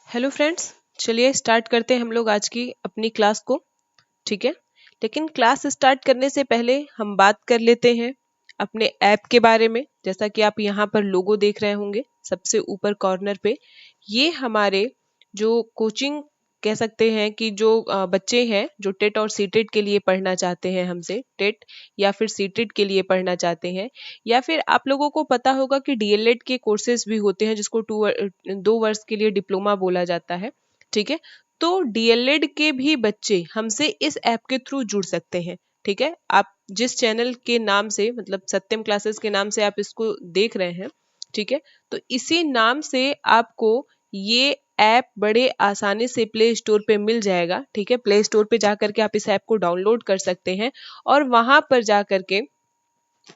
Hello friends, चलिए start करते हैं हम लोग आज की अपनी क्लास को। ठीक है, लेकिन क्लास स्टार्ट करने से पहले हम बात कर लेते हैं अपने ऐप के बारे में। जैसा कि आप यहाँ पर लोगो देख रहे होंगे सबसे ऊपर कॉर्नर पे, ये हमारे जो कोचिंग कह सकते हैं कि जो बच्चे हैं जो टेट और सीटेट के लिए पढ़ना चाहते हैं, हमसे टेट या फिर सीटेट के लिए पढ़ना चाहते हैं, या फिर आप लोगों को पता होगा कि डीएलएड के कोर्सेज भी होते हैं जिसको 2 वर्ष के लिए डिप्लोमा बोला जाता है। ठीक है, तो डीएलएड के भी बच्चे हमसे इस ऐप के थ्रू जुड़ सकते हैं। ठीक है, आप जिस चैनल के नाम से, मतलब सत्यम क्लासेस के नाम से आप इसको देख रहे हैं, ठीक है, तो इसी नाम से आपको ये ऐप बड़े आसानी से प्ले स्टोर पे मिल जाएगा। ठीक है, प्ले स्टोर पे जा करके आप इस ऐप को डाउनलोड कर सकते हैं और वहां पर जा करके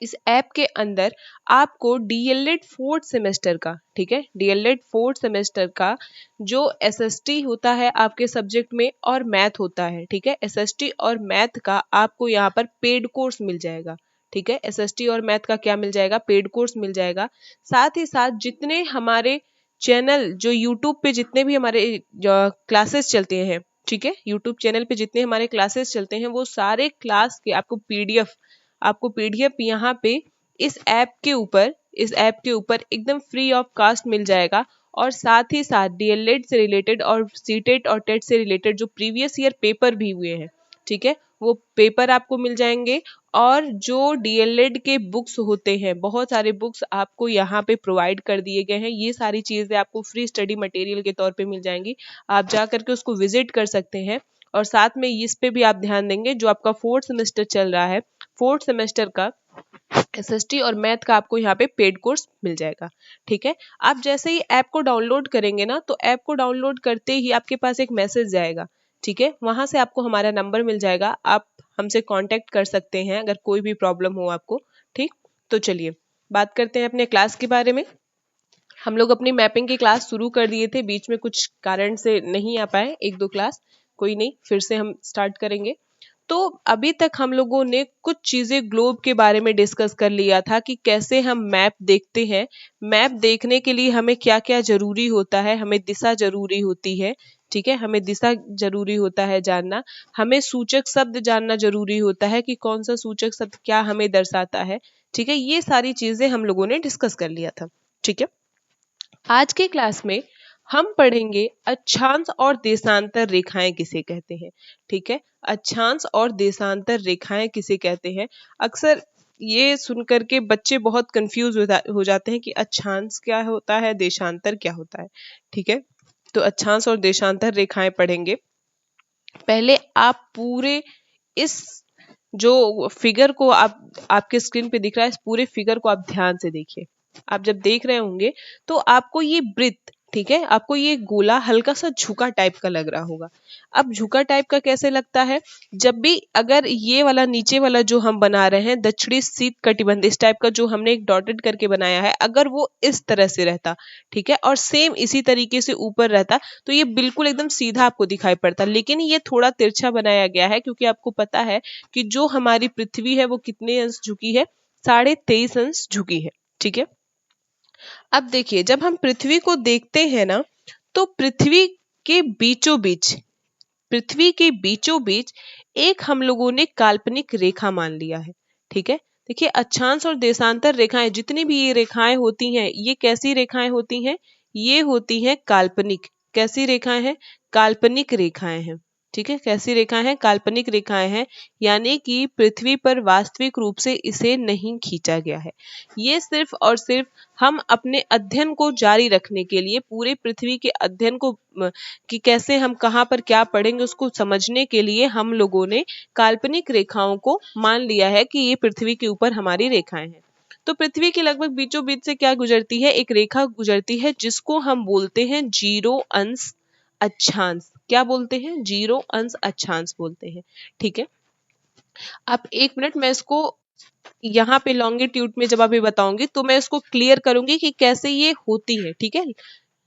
इस ऐप के अंदर आपको डीएलएड फोर्थ सेमेस्टर का, ठीक है, डीएलएड फोर्थ सेमेस्टर का जो एसएसटी होता है आपके सब्जेक्ट में और मैथ होता है, ठीक है, एसएसटी और मैथ का आपको यहाँ पर पेड कोर्स मिल जाएगा। ठीक है, एसएसटी और मैथ का क्या मिल जाएगा? पेड कोर्स मिल जाएगा। साथ ही साथ जितने हमारे चैनल जो यूट्यूब पे जितने भी हमारे क्लासेस चलते हैं, ठीक है, यूट्यूब चैनल पे जितने हमारे क्लासेस चलते हैं वो सारे क्लास के आपको पीडीएफ यहाँ पे इस ऐप के ऊपर एकदम फ्री ऑफ कास्ट मिल जाएगा। और साथ ही साथ डीएलएड से रिलेटेड और सीटेट और टेट से रिलेटेड जो प्रीवियस ईयर पेपर भी हुए हैं, ठीक है, वो पेपर आपको मिल जाएंगे। और जो डीएलएड के बुक्स होते हैं, बहुत सारे बुक्स आपको यहाँ पे प्रोवाइड कर दिए गए हैं। ये सारी चीजें आपको फ्री स्टडी मटेरियल के तौर पे मिल जाएंगी। आप जा करके उसको विजिट कर सकते हैं। और साथ में इस पे भी आप ध्यान देंगे, जो आपका फोर्थ सेमेस्टर चल रहा है, फोर्थ सेमेस्टर का एसएसटी और मैथ का आपको यहाँ पे पेड कोर्स मिल जाएगा। ठीक है, आप जैसे ही ऐप को डाउनलोड करेंगे ना, तो ऐप को डाउनलोड करते ही आपके पास एक मैसेज जाएगा। ठीक है, वहां से आपको हमारा नंबर मिल जाएगा, आप हमसे कांटेक्ट कर सकते हैं अगर कोई भी प्रॉब्लम हो आपको। ठीक, तो चलिए बात करते हैं अपने क्लास के बारे में। हम लोग अपनी मैपिंग की क्लास शुरू कर दिए थे, बीच में कुछ कारण से नहीं आ पाए एक दो क्लास, कोई नहीं, फिर से हम स्टार्ट करेंगे। तो अभी तक हम लोगों ने कुछ चीजें ग्लोब के बारे में डिस्कस कर लिया था कि कैसे हम मैप देखते हैं। मैप देखने के लिए हमें क्या क्या जरूरी होता है, हमें दिशा जरूरी होती है। ठीक है, हमें दिशा जरूरी होता है जानना, हमें सूचक शब्द जानना जरूरी होता है कि कौन सा सूचक शब्द क्या हमें दर्शाता है। ठीक है, ये सारी चीजें हम लोगों ने डिस्कस कर लिया था। ठीक है, आज के क्लास में हम पढ़ेंगे अक्षांश और देशांतर रेखाएं किसे कहते हैं। ठीक है, अक्षांश और देशांतर रेखाएं किसे कहते हैं। अक्सर ये सुनकर के बच्चे बहुत कंफ्यूज हो जाते हैं कि अक्षांश क्या होता है, देशांतर क्या होता है। ठीक है, तो अक्षांश और देशांतर रेखाएं पढ़ेंगे। पहले आप पूरे इस जो फिगर को आपके स्क्रीन पे दिख रहा है, इस पूरे फिगर को आप ध्यान से देखिए। आप जब देख रहे होंगे तो आपको ये वृत्त, ठीक है, आपको ये गोला हल्का सा झुका टाइप का लग रहा होगा। अब झुका टाइप का कैसे लगता है? जब भी अगर ये वाला नीचे वाला जो हम बना रहे हैं दक्षिणी शीत कटिबंध, इस टाइप का जो हमने एक डॉटेड करके बनाया है, अगर वो इस तरह से रहता, ठीक है, और सेम इसी तरीके से ऊपर रहता, तो ये बिल्कुल एकदम सीधा आपको दिखाई पड़ता। लेकिन ये थोड़ा तिरछा बनाया गया है क्योंकि आपको पता है कि जो हमारी पृथ्वी है वो कितने अंश झुकी है? 23.5 अंश झुकी है। ठीक है, अब देखिए जब हम पृथ्वी को देखते हैं ना, तो पृथ्वी के बीचों बीच एक हम लोगों ने काल्पनिक रेखा मान लिया है। ठीक है, देखिए अक्षांश और देशांतर रेखाएं, जितनी भी ये रेखाएं होती हैं, ये कैसी रेखाएं होती हैं? ये होती हैं काल्पनिक। कैसी रेखाएं हैं? काल्पनिक रेखाएं हैं। ठीक है, कैसी रेखाएं हैं? काल्पनिक रेखाएं हैं, यानी कि पृथ्वी पर वास्तविक रूप से इसे नहीं खींचा गया है। ये सिर्फ और सिर्फ हम अपने अध्ययन को जारी रखने के लिए, पूरे पृथ्वी के अध्ययन को कि कैसे हम कहाँ पर क्या पढ़ेंगे उसको समझने के लिए हम लोगों ने काल्पनिक रेखाओं को मान लिया है कि ये पृथ्वी के ऊपर हमारी रेखाएं हैं। तो पृथ्वी के लगभग बीचों बीच से क्या गुजरती है? एक रेखा गुजरती है जिसको हम बोलते हैं जीरो अंश अक्षांश। क्या बोलते हैं? जीरो अंश अक्षांश बोलते हैं। ठीक है, अब एक मिनट, मैं इसको यहाँ पे लॉन्गिट्यूड में जब अभी बताऊंगी तो मैं इसको क्लियर करूंगी कि कैसे ये होती है। ठीक है,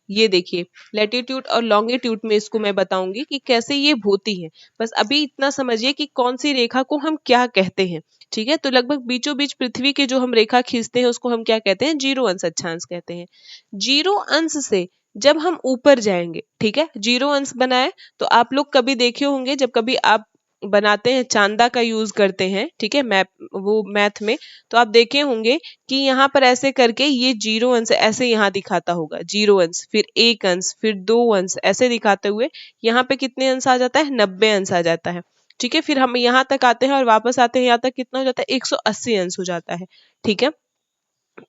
ये देखिए लैटिट्यूड और लॉन्गिट्यूड में इसको मैं बताऊंगी कि कैसे ये होती है। बस अभी इतना समझिए कि कौन सी रेखा को हम क्या कहते हैं। ठीक है, तो लगभग बीचों बीच पृथ्वी के जो हम रेखा खींचते हैं उसको हम क्या कहते हैं? जीरो अंश अक्षांश कहते हैं। जीरो अंश से जब हम ऊपर जाएंगे, ठीक है, 0 अंश बनाए तो आप लोग कभी देखे होंगे, जब कभी आप बनाते हैं चांदा का यूज करते हैं, ठीक है, मैथ में, तो आप देखे होंगे कि यहाँ पर ऐसे करके ये 0 अंश ऐसे यहाँ दिखाता होगा, 0 अंश, फिर 1 अंश, फिर 2 अंश, ऐसे दिखाते हुए यहाँ पे कितने अंश आ जाता है, 90 अंश आ जाता है। ठीक है, फिर हम यहाँ तक आते हैं और वापस आते हैं यहाँ तक, कितना हो जाता है, 180 अंश हो जाता है। ठीक है,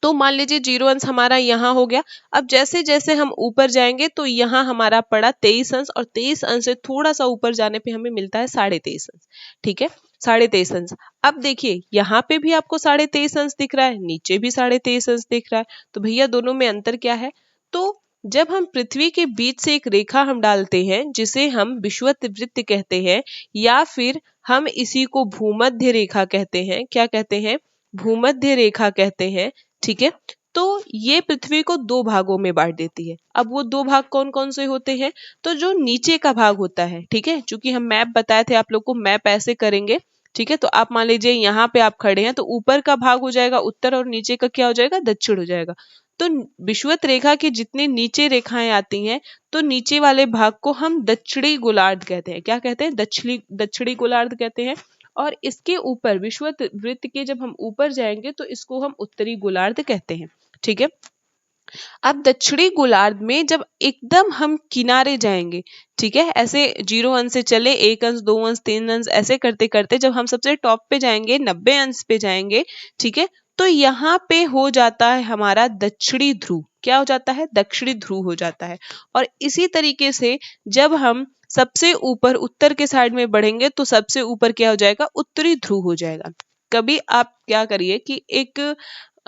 तो मान लीजिए 0 अंश हमारा यहाँ हो गया। अब जैसे जैसे हम ऊपर जाएंगे तो यहाँ हमारा पड़ा 23 अंश, और 23 अंश से थोड़ा सा ऊपर जाने पे हमें मिलता है 23.5 अंश। ठीक है, 23.5 अंश। अब देखिए यहाँ पे भी आपको 23.5 अंश दिख रहा है, नीचे भी 23.5 अंश दिख रहा है, तो भैया दोनों में अंतर क्या है? तो जब हम पृथ्वी के बीच से एक रेखा हम डालते हैं जिसे हम विषुवत वृत्त कहते हैं, या फिर हम इसी को भूमध्य रेखा कहते हैं, क्या कहते हैं, भूमध्य रेखा कहते हैं। ठीक है, तो ये पृथ्वी को 2 भागों में बांट देती है। अब वो 2 भाग कौन कौन से होते हैं? तो जो नीचे का भाग होता है, ठीक है, चूंकि हम मैप बताए थे आप लोग को, मैप ऐसे करेंगे, ठीक है, तो आप मान लीजिए यहाँ पे आप खड़े हैं तो ऊपर का भाग हो जाएगा उत्तर और नीचे का क्या हो जाएगा, दक्षिण हो जाएगा। तो विषुवत रेखा के जितने नीचे रेखाएं आती हैं तो नीचे वाले भाग को हम दक्षिणी गोलार्ध कहते हैं। क्या कहते हैं? दक्षिणी गोलार्ध कहते हैं। और इसके ऊपर विषुवत वृत्त के जब हम ऊपर जाएंगे तो इसको हम उत्तरी गोलार्ध कहते हैं। ठीक है, अब दक्षिणी गोलार्ध में जब एकदम हम किनारे जाएंगे, ठीक है, ऐसे 0 अंश से चले 1 अंश, 2 अंश, 3 अंश, ऐसे करते करते जब हम सबसे टॉप पे जाएंगे, 90 अंश पे जाएंगे, ठीक है, तो यहाँ पे हो जाता है हमारा दक्षिणी ध्रुव। क्या हो जाता है? दक्षिणी ध्रुव हो जाता है। और इसी तरीके से जब हम सबसे ऊपर उत्तर के साइड में बढ़ेंगे तो सबसे ऊपर क्या हो जाएगा? उत्तरी ध्रुव हो जाएगा। कभी आप क्या करिए कि एक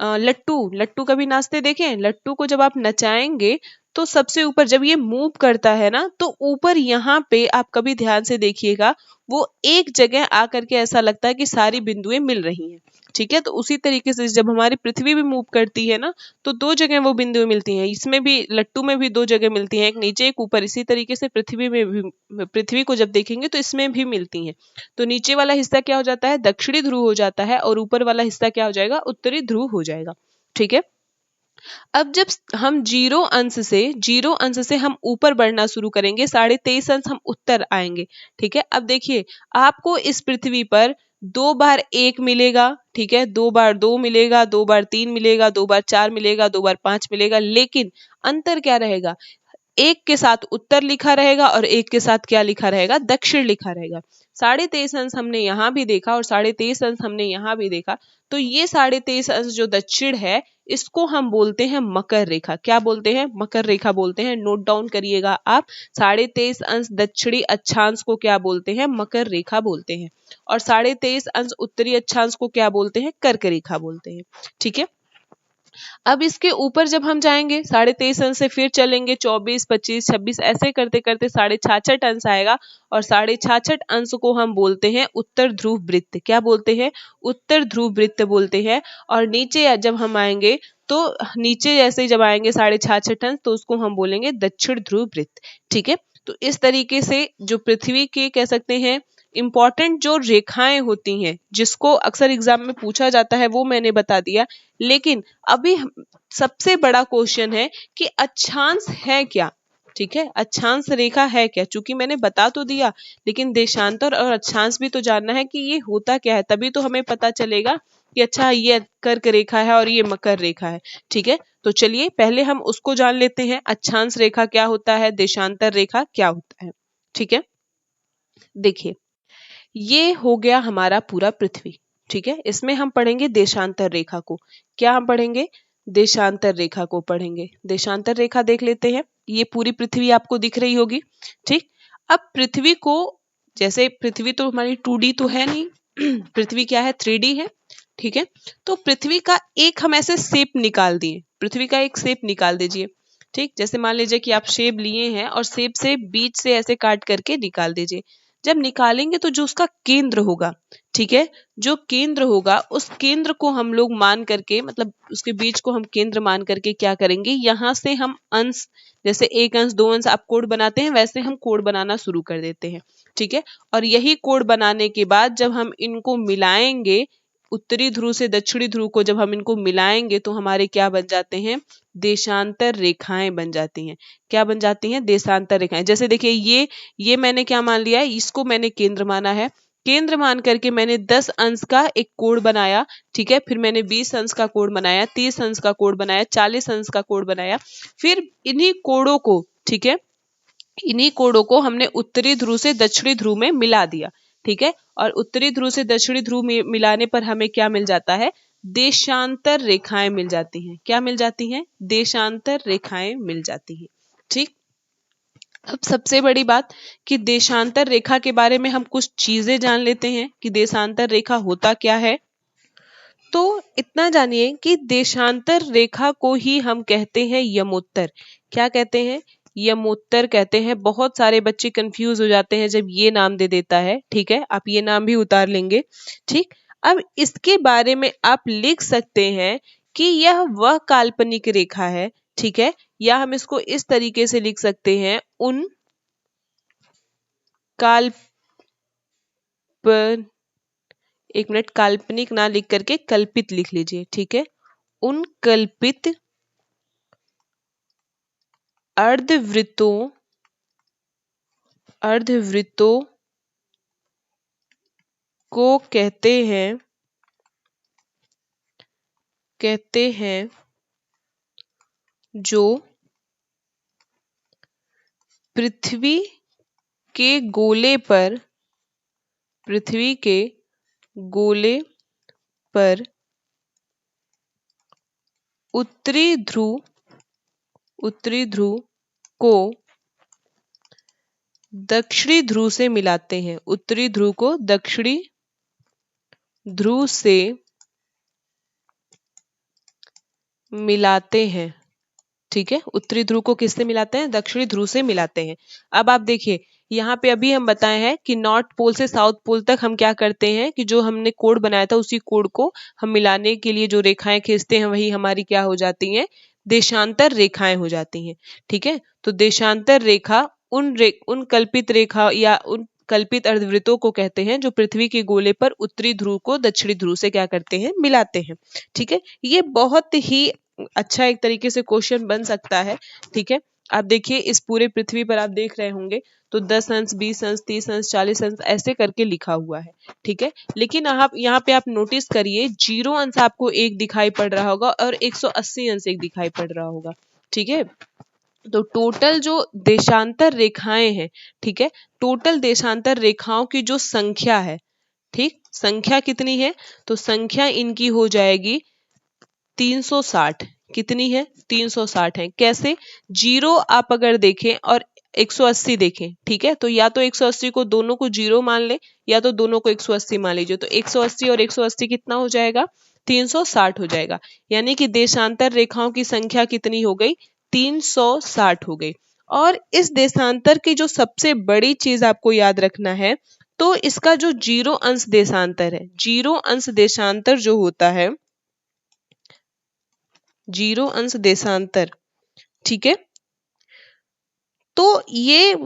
लट्टू कभी नाचते देखें? लट्टू को जब आप नचाएंगे तो सबसे ऊपर जब ये मूव करता है ना, तो ऊपर यहाँ पे आप कभी ध्यान से देखिएगा, वो एक जगह आकर के ऐसा लगता है कि सारी बिंदुएं मिल रही हैं। ठीक है, तो उसी तरीके से जब हमारी पृथ्वी भी मूव करती है ना, तो 2 जगह वो बिंदुएं मिलती हैं। इसमें भी, लट्टू में भी 2 जगह मिलती हैं, एक नीचे एक ऊपर। इसी तरीके से पृथ्वी में भी, पृथ्वी को जब देखेंगे तो इसमें भी मिलती हैं। तो नीचे वाला हिस्सा क्या हो जाता है? दक्षिणी ध्रुव हो जाता है, और ऊपर वाला हिस्सा क्या हो जाएगा? उत्तरी ध्रुव हो जाएगा। ठीक है, अब जब हम 0 अंश से हम ऊपर बढ़ना शुरू करेंगे, 23.5 अंश हम उत्तर आएंगे। ठीक है, अब देखिए आपको इस पृथ्वी पर 2 बार 1 मिलेगा, ठीक है, 2 बार 2 मिलेगा, 2 बार 3 मिलेगा, 2 बार 4 मिलेगा, 2 बार 5 मिलेगा, लेकिन अंतर क्या रहेगा? एक के साथ उत्तर लिखा रहेगा और एक के साथ क्या लिखा रहेगा? दक्षिण लिखा रहेगा। 23.5 अंश हमने यहाँ भी देखा और 23.5 अंश हमने यहाँ भी देखा। तो ये 23.5 अंश जो दक्षिण है, इसको हम बोलते हैं मकर रेखा। क्या बोलते हैं? मकर रेखा बोलते हैं। नोट डाउन करिएगा आप, 23.5 अंश दक्षिणी अक्षांश को क्या बोलते हैं? मकर रेखा बोलते हैं। और 23.5 अंश उत्तरी अक्षांश को क्या बोलते हैं? कर्क रेखा बोलते हैं। ठीक है, अब इसके ऊपर जब हम जाएंगे 23.5 अंश से फिर चलेंगे 24, 25, 26, ऐसे करते करते 66.5 अंश आएगा, और 66.5 अंश को हम बोलते हैं उत्तर ध्रुव वृत्त। क्या बोलते हैं? उत्तर ध्रुव वृत्त बोलते हैं। और नीचे जब हम आएंगे तो नीचे जैसे जब आएंगे 66.5 अंश, तो उसको हम बोलेंगे दक्षिण ध्रुव वृत्त। ठीक है, तो इस तरीके से जो पृथ्वी के कह सकते हैं इंपॉर्टेंट जो रेखाएं होती हैं, जिसको अक्सर एग्जाम में पूछा जाता है, वो मैंने बता दिया। लेकिन अभी सबसे बड़ा क्वेश्चन है कि अक्षांश है क्या? ठीक है, अक्षांश रेखा है क्या? चूंकि मैंने बता तो दिया, लेकिन देशांतर और अक्षांश भी तो जानना है कि ये होता क्या है, तभी तो हमें पता चलेगा कि अच्छा ये कर्क रेखा है और ये मकर रेखा है। ठीक है, तो चलिए पहले हम उसको जान लेते हैं, अक्षांश रेखा क्या होता है, देशांतर रेखा क्या होता है। ठीक है, देखिए ये हो गया हमारा पूरा पृथ्वी। ठीक है, इसमें हम पढ़ेंगे देशांतर रेखा को। क्या हम पढ़ेंगे? देशांतर रेखा को पढ़ेंगे। देशांतर रेखा देख लेते हैं। ये पूरी पृथ्वी आपको दिख रही होगी। ठीक, अब पृथ्वी को, जैसे पृथ्वी तो हमारी 2D तो है नहीं पृथ्वी क्या है? 3D है। ठीक है, तो पृथ्वी का एक हम ऐसे शेप निकाल दिए, पृथ्वी का एक शेप निकाल दीजिए। ठीक, जैसे मान लीजिए कि आप शेप लिए हैं और शेप से बीच से ऐसे काट करके निकाल दीजिए। जब निकालेंगे तो जो उसका केंद्र होगा, ठीक है, जो केंद्र होगा उस केंद्र को हम लोग मान करके, मतलब उसके बीच को हम केंद्र मान करके क्या करेंगे, यहाँ से हम अंश, जैसे 1 अंश 2 अंश आप कोड बनाते हैं, वैसे हम कोड बनाना शुरू कर देते हैं। ठीक है, और यही कोड बनाने के बाद जब हम इनको मिलाएंगे उत्तरी ध्रुव से दक्षिणी ध्रुव को जब हम इनको मिलाएंगे तो हमारे क्या बन जाते हैं, देशांतर रेखाएं बन जाती हैं। क्या बन जाती हैं, देशांतर रेखाएं। जैसे देखिए ये मैंने क्या मान लिया है, इसको मैंने केंद्र माना है, केंद्र मान करके मैंने 10 अंश का एक कोण बनाया, ठीक है, फिर मैंने 20 अंश का कोण बनाया, 30 अंश का कोण बनाया, 40 अंश का कोण बनाया, फिर इन्हीं कोणों को, ठीक है, इन्हीं कोणों को हमने उत्तरी ध्रुव से दक्षिणी ध्रुव में मिला दिया, ठीक है, और उत्तरी ध्रुव से दक्षिणी ध्रुव में मिलाने पर हमें क्या मिल जाता है, देशांतर रेखाएं मिल जाती हैं। क्या मिल जाती हैं, देशांतर रेखाएं मिल जाती हैं। ठीक, अब सबसे बड़ी बात कि देशांतर रेखा के बारे में हम कुछ चीजें जान लेते हैं कि देशांतर रेखा होता क्या है। तो इतना जानिए कि देशांतर रेखा को ही हम कहते हैं यमोत्तर। क्या कहते हैं, यमोत्तर कहते हैं। बहुत सारे बच्चे कंफ्यूज हो जाते हैं जब ये नाम दे देता है, ठीक है, आप ये नाम भी उतार लेंगे। ठीक, अब इसके बारे में आप लिख सकते हैं कि यह वह काल्पनिक रेखा है, ठीक है, या हम इसको इस तरीके से लिख सकते हैं, उन एक मिनट, काल्पनिक ना लिख करके कल्पित लिख लीजिए, ठीक है, उन कल्पित अर्धवृत्तों को कहते हैं जो पृथ्वी के गोले पर उत्तरी ध्रुव को दक्षिणी ध्रुव से मिलाते हैं। उत्तरी ध्रुव को दक्षिणी ध्रुव से मिलाते हैं, ठीक है, उत्तरी ध्रुव को किससे मिलाते हैं, दक्षिणी ध्रुव से मिलाते हैं। अब आप देखिए यहाँ पे अभी हम बताए हैं कि नॉर्थ पोल से साउथ पोल तक हम क्या करते हैं कि जो हमने कोड बनाया था उसी कोड को हम मिलाने के लिए जो रेखाएं खींचते हैं वही हमारी क्या हो जाती हैं, देशांतर रेखाएं हो जाती हैं। ठीक है, तो देशांतर रेखा उन कल्पित रेखा या उन कल्पित अर्धवृत्तों को कहते हैं जो पृथ्वी के गोले पर उत्तरी ध्रुव को दक्षिणी ध्रुव से क्या करते हैं, मिलाते हैं। ठीक है, ये बहुत ही अच्छा एक तरीके से क्वेश्चन बन सकता है। ठीक है, आप देखिए इस पूरे पृथ्वी पर आप देख रहे होंगे तो 10 अंश, 20 अंश, 30 अंश, 40 अंश ऐसे करके लिखा हुआ है। ठीक है, लेकिन आप यहाँ पे आप नोटिस करिए 0 अंश आपको एक दिखाई पड़ रहा होगा और 180 अंश एक दिखाई पड़ रहा होगा। ठीक है, तो टोटल जो देशांतर रेखाएं हैं, ठीक है, टोटल देशांतर रेखाओं की जो संख्या है, ठीक, संख्या कितनी है, तो संख्या इनकी हो जाएगी 360। कितनी है, 360 है। कैसे, 0 आप अगर देखें और 180 देखें, ठीक है, तो या तो 180 को दोनों को 0 मान ले या तो दोनों को 180 मान लीजिए, तो 180 और 180 कितना हो जाएगा, 360 हो जाएगा। यानी कि देशांतर रेखाओं की संख्या कितनी हो गई, 360 हो गई। और इस देशांतर की जो सबसे बड़ी चीज आपको याद रखना है, तो इसका जो 0 अंश देशांतर है, 0 अंश देशांतर जो होता है, 0 अंश देशांतर, ठीक है, तो ये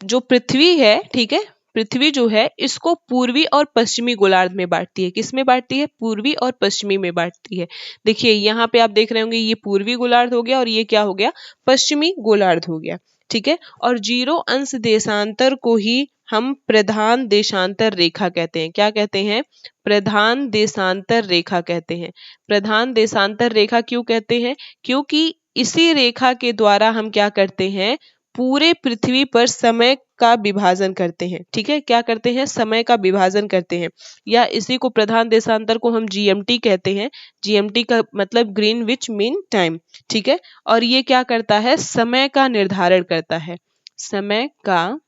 जो पृथ्वी है, ठीक है, पृथ्वी जो है इसको पूर्वी और पश्चिमी गोलार्ध में बांटती है। किस में बांटती है, पूर्वी और पश्चिमी में बांटती है। देखिए यहाँ पे आप देख रहे होंगे ये पूर्वी गोलार्ध हो गया और ये क्या हो गया, पश्चिमी गोलार्ध हो गया। ठीक है, और 0 अंश देशांतर को ही हम प्रधान देशांतर रेखा कहते हैं। क्या कहते हैं, प्रधान देशांतर रेखा कहते हैं। प्रधान देशांतर रेखा क्यों कहते हैं, क्योंकि इसी रेखा के द्वारा हम क्या करते हैं, पूरे पृथ्वी पर समय का विभाजन करते हैं। ठीक है, क्या करते हैं, समय का विभाजन करते हैं, या इसी को प्रधान देशांतर को हम जीएमटी कहते हैं। जीएमटी का मतलब ग्रीनविच मीन टाइम। ठीक है, और ये क्या करता है, समय का निर्धारण करता है, समय का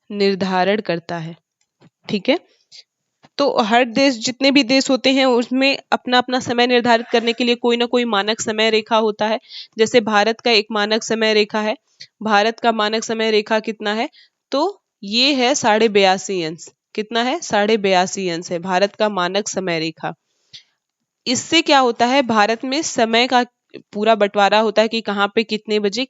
निर्धारण करता है। ठीक है, तो हर देश, जितने भी देश होते हैं उसमें अपना अपना समय निर्धारित करने के लिए कोई ना कोई मानक समय रेखा होता है। जैसे भारत का एक मानक समय रेखा है। भारत का मानक समय रेखा कितना है, तो ये है 82.5 अंश। कितना है, 82.5 अंश है भारत का मानक समय रेखा। इससे क्या होता है, भारत में समय का पूरा बंटवारा होता है कि कहाँ पे कितने बजे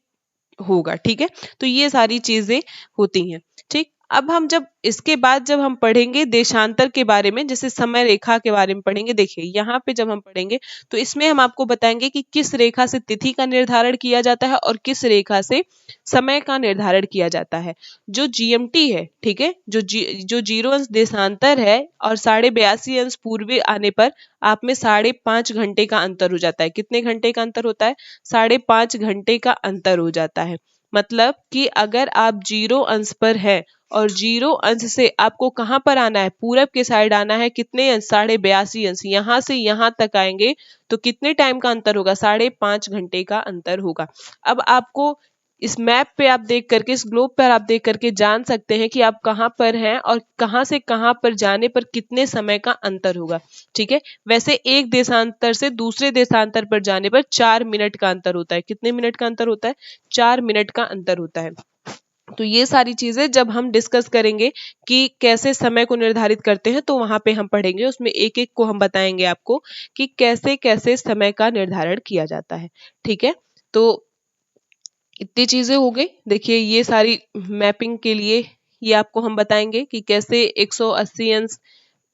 होगा। ठीक है, तो ये सारी चीजें होती हैं। ठीक, अब हम जब इसके बाद जब हम पढ़ेंगे देशांतर के बारे में, जैसे समय रेखा के बारे में पढ़ेंगे, देखिए यहाँ पे जब हम पढ़ेंगे तो इसमें हम आपको बताएंगे कि किस रेखा से तिथि का निर्धारण किया जाता है और किस रेखा से समय का निर्धारण किया जाता है। जो जीएमटी है, ठीक है, जो 0 अंश देशांतर है और 82.5 अंश पूर्वी आने पर आप में 5.5 घंटे का अंतर हो जाता है। कितने घंटे का अंतर होता है? 5.5 घंटे का अंतर हो जाता है। मतलब कि अगर आप 0 अंश पर है और 0 अंश से आपको कहाँ पर आना है? पूरब के साइड आना है। कितने अंश? 82.5 अंश। यहाँ से यहाँ तक आएंगे तो कितने टाइम का अंतर होगा? 5.5 घंटे का अंतर होगा। अब आपको इस मैप पे आप देख करके, इस ग्लोब पर आप देख करके जान सकते हैं कि आप कहाँ पर हैं और कहाँ से कहाँ पर जाने पर कितने समय का अंतर होगा। ठीक है, वैसे एक देशांतर से दूसरे देशांतर पर जाने पर 4 मिनट का अंतर होता है। कितने मिनट का अंतर होता है? 4 मिनट का अंतर होता है। तो ये सारी चीजें जब हम डिस्कस करेंगे कि कैसे समय को निर्धारित करते हैं तो वहां पे हम पढ़ेंगे, उसमें एक एक को हम बताएंगे आपको कि कैसे कैसे समय का निर्धारण किया जाता है। ठीक है, तो इतनी चीजें हो गई। देखिए ये सारी मैपिंग के लिए ये आपको हम बताएंगे कि कैसे 180 अंश,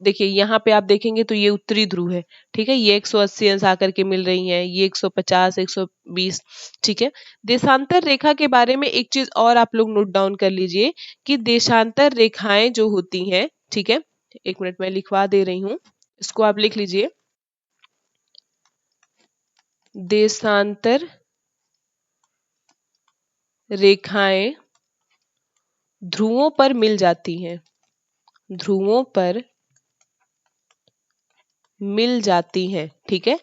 देखिए यहाँ पे आप देखेंगे तो ये उत्तरी ध्रुव है। ठीक है, ये 180 अंश आकर के मिल रही हैं, ये 150, 120। ठीक है, देशांतर रेखा के बारे में एक चीज और आप लोग नोट डाउन कर लीजिए कि देशांतर रेखाएं जो होती हैं, ठीक है, एक मिनट में लिखवा दे रही हूं, इसको आप लिख लीजिए। देशांतर रेखाएं ध्रुवों पर मिल जाती हैं, ध्रुवों पर मिल जाती हैं। ठीक है,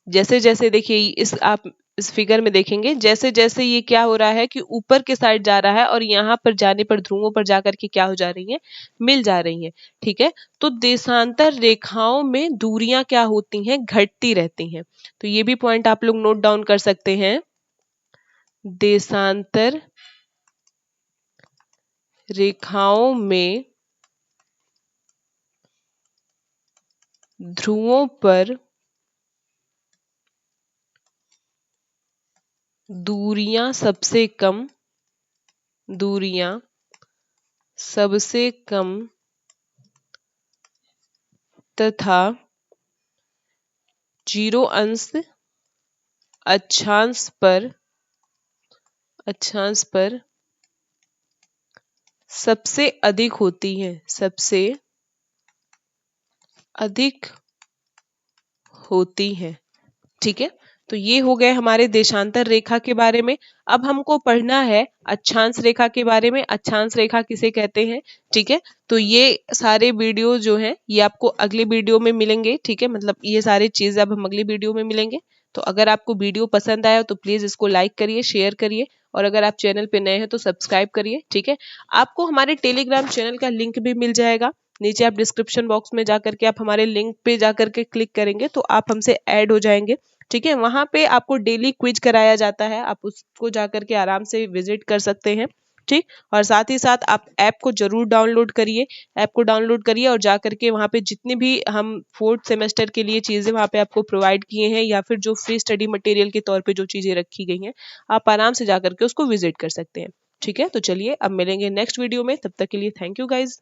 जैसे जैसे देखिए आप इस फिगर में देखेंगे, जैसे जैसे ये क्या हो रहा है कि ऊपर के साइड जा रहा है और यहाँ पर जाने पर ध्रुवों पर जाकर के क्या हो जा रही हैं? मिल जा रही हैं। ठीक है, तो देशांतर रेखाओं में दूरियां क्या होती हैं? घटती रहती हैं। तो ये भी पॉइंट आप लोग नोट डाउन कर सकते हैं। देशांतर रेखाओं में ध्रुवों पर दूरियां सबसे कम तथा 0 अंश अक्षांश पर सबसे अधिक होती हैं, सबसे अधिक होती हैं। ठीक है, तो ये हो गए हमारे देशांतर रेखा के बारे में। अब हमको पढ़ना है अक्षांश रेखा के बारे में। अक्षांश रेखा किसे कहते हैं? ठीक है, तो ये सारे वीडियो जो हैं ये आपको अगले वीडियो में मिलेंगे। ठीक है, मतलब ये सारी चीजें अब हम अगले वीडियो में मिलेंगे। तो अगर आपको वीडियो पसंद आया तो प्लीज इसको लाइक करिए, शेयर करिए, और अगर आप चैनल पे नए हैं तो सब्सक्राइब करिए। ठीक है, आपको हमारे टेलीग्राम चैनल का लिंक भी मिल जाएगा नीचे। आप डिस्क्रिप्शन बॉक्स में जाकर के आप हमारे लिंक पे जाकर के क्लिक करेंगे तो आप हमसे ऐड हो जाएंगे। ठीक है, वहां पे आपको डेली क्विज कराया जाता है, आप उसको जाकर के आराम से विजिट कर सकते हैं। ठीक, और साथ ही साथ आप ऐप को जरूर डाउनलोड करिए, ऐप को डाउनलोड करिए और जाकर के वहाँ पे जितनी भी हम 4th सेमेस्टर के लिए चीजें वहाँ पे आपको प्रोवाइड किए हैं या फिर जो फ्री स्टडी मटेरियल के तौर पे जो चीजें रखी गई हैं, आप आराम से जाकर के उसको विजिट कर सकते हैं। ठीक है, तो चलिए अब मिलेंगे नेक्स्ट वीडियो में, तब तक के लिए थैंक यू गाइज।